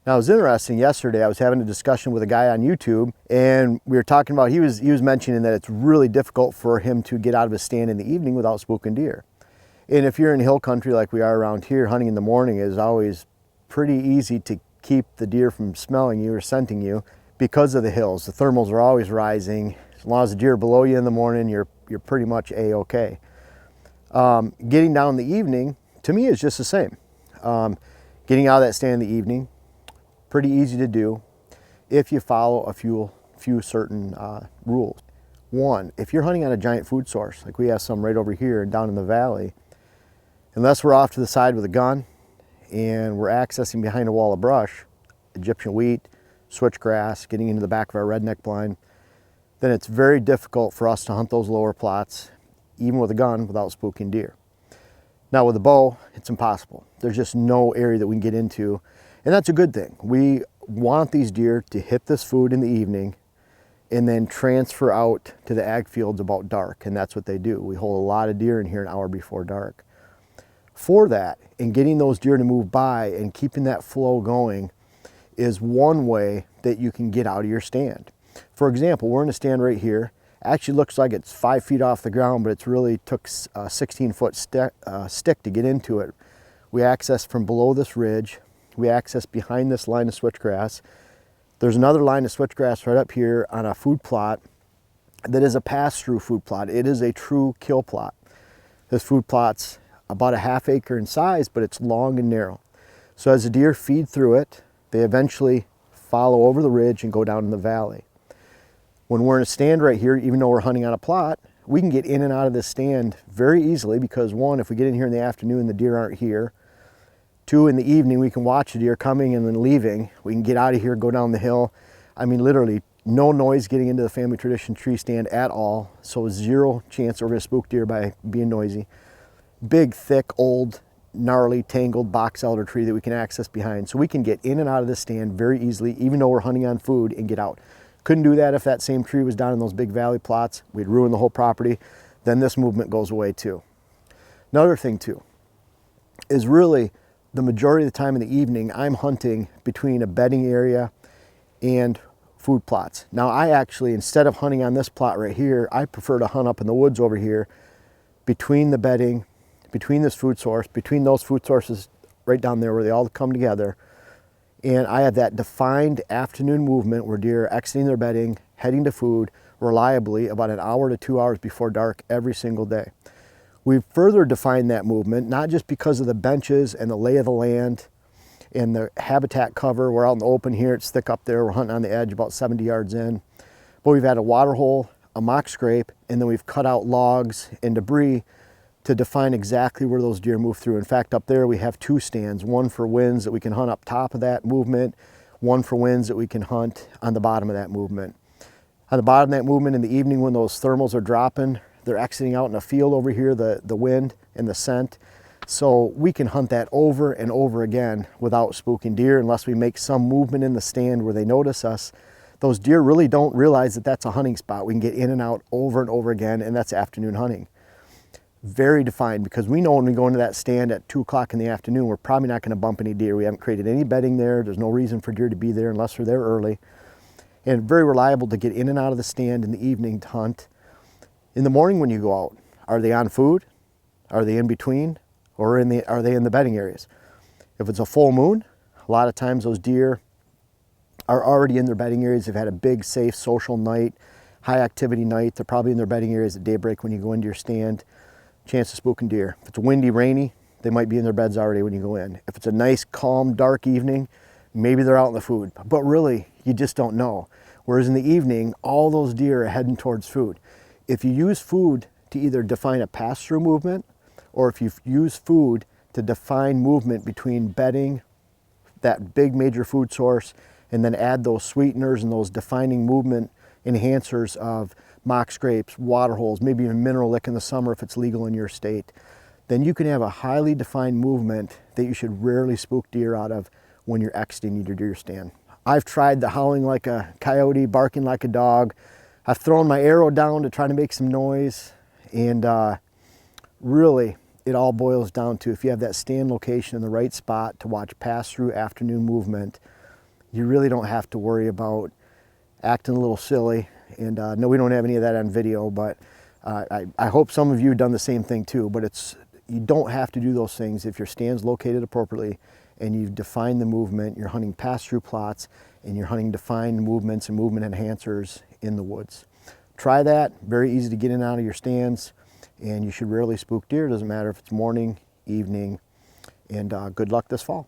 Now it was interesting, yesterday I was having a discussion with a guy on YouTube, and we were talking about, he was mentioning that it's really difficult for him to get out of his stand in the evening without spooking deer. And if you're in hill country like we are around here, hunting in the morning is always pretty easy to keep the deer from smelling you or scenting you because of the hills. The thermals are always rising. As long as the deer are below you in the morning, you're pretty much A-okay. Getting down in the evening, to me, is just the same. Getting out of that stand in the evening, pretty easy to do if you follow a few certain rules. One, if you're hunting on a giant food source, like we have some right over here and down in the valley, unless we're off to the side with a gun and we're accessing behind a wall of brush, Egyptian wheat, switchgrass, getting into the back of our redneck blind, then it's very difficult for us to hunt those lower plots, even with a gun, without spooking deer. Now with a bow, it's impossible. There's just no area that we can get into, and that's a good thing. We want these deer to hit this food in the evening and then transfer out to the ag fields about dark, and that's what they do. We hold a lot of deer in here an hour before dark. For that, and getting those deer to move by and keeping that flow going is one way that you can get out of your stand. For example, we're in a stand right here. Actually looks like it's 5 feet off the ground, but it's really took a 16-foot stick to get into it. We access from below this ridge. We access behind this line of switchgrass. There's another line of switchgrass right up here on a food plot that is a pass-through food plot. It is a true kill plot. This food plot's about a ½ acre in size, but it's long and narrow. So as the deer feed through it, they eventually follow over the ridge and go down in the valley. When we're in a stand right here, even though we're hunting on a plot, we can get in and out of this stand very easily because one, if we get in here in the afternoon, the deer aren't here. Two, in the evening, we can watch the deer coming and then leaving. We can get out of here, go down the hill. I mean, literally no noise getting into the family tradition tree stand at all. So zero chance we're gonna spook deer by being noisy. Big, thick, old, gnarly, tangled box elder tree that we can access behind. So we can get in and out of this stand very easily, even though we're hunting on food, and get out. Couldn't do that if that same tree was down in those big valley plots. We'd ruin the whole property. Then this movement goes away too. Another thing too, is really the majority of the time in the evening, I'm hunting between a bedding area and food plots. Now I actually, instead of hunting on this plot right here, I prefer to hunt up in the woods over here between the bedding, between this food source, between those food sources right down there where they all come together. And I have that defined afternoon movement where deer are exiting their bedding, heading to food reliably about an hour to 2 hours before dark every single day. We've further defined that movement, not just because of the benches and the lay of the land and the habitat cover. We're out in the open here, it's thick up there. We're hunting on the edge about 70 yards in. But we've had a water hole, a mock scrape, and then we've cut out logs and debris to define exactly where those deer move through. In fact, up there we have 2 stands, one for winds that we can hunt up top of that movement, one for winds that we can hunt on the bottom of that movement. On the bottom of that movement in the evening when those thermals are dropping, they're exiting out in a field over here, the wind and the scent. So we can hunt that over and over again without spooking deer unless we make some movement in the stand where they notice us. Those deer really don't realize that that's a hunting spot. We can get in and out over and over again, and that's afternoon hunting. Very defined, because we know when we go into that stand at 2 o'clock in the afternoon, we're probably not going to bump any deer. We haven't created any bedding there. There's no reason for deer to be there unless they're there early. And very reliable to get in and out of the stand in the evening to hunt. In the morning when you go out, are they on food? Are they in between? Or are they in the bedding areas? If it's a full moon, a lot of times those deer are already in their bedding areas. They've had a big, safe, social night, high activity night. They're probably in their bedding areas at daybreak when you go into your stand. Chance of spooking deer. If it's windy, rainy, they might be in their beds already when you go in. If it's a nice, calm, dark evening, maybe they're out in the food. But really, you just don't know. Whereas in the evening, all those deer are heading towards food. If you use food to either define a pass-through movement, or if you use food to define movement between bedding, that big major food source, and then add those sweeteners and those defining movement enhancers of mock scrapes, water holes, maybe even mineral lick in the summer if it's legal in your state, then you can have a highly defined movement that you should rarely spook deer out of when you're exiting your deer stand. I've tried the howling like a coyote, barking like a dog. I've thrown my arrow down to try to make some noise, and really it all boils down to if you have that stand location in the right spot to watch pass-through afternoon movement, you really don't have to worry about acting a little silly. And no, we don't have any of that on video, but I hope some of you have done the same thing too, but you don't have to do those things if your stand's located appropriately and you've defined the movement, you're hunting pass-through plots, and you're hunting defined movements and movement enhancers in the woods. Try that. Very easy to get in and out of your stands, and you should rarely spook deer. Doesn't matter if it's morning, evening, and good luck this fall.